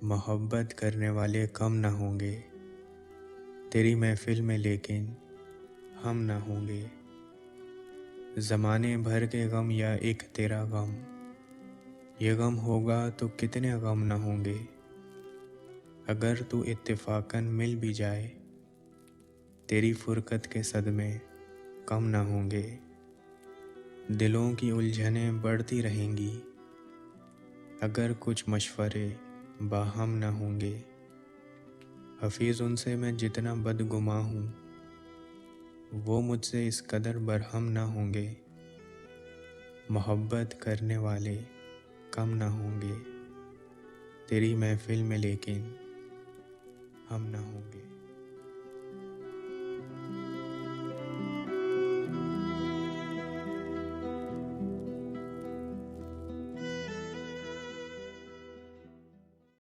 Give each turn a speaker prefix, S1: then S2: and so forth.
S1: मोहब्बत करने वाले कम न होंगे तेरी महफिल में, लेकिन हम न होंगे। ज़माने भर के गम या एक तेरा गम, ये गम होगा तो कितने गम न होंगे। अगर तू इत्तेफाकन मिल भी जाए, तेरी फुरकत के सदमे कम न होंगे। दिलों की उलझनें बढ़ती रहेंगी, अगर कुछ मशवरे बाहम न होंगे। हफीज़ उनसे मैं जितना बदगुमा हूँ, वो मुझसे इस कदर बरहम न होंगे। मोहब्बत करने वाले कम न होंगे तेरी महफिल में, लेकिन हम न होंगे।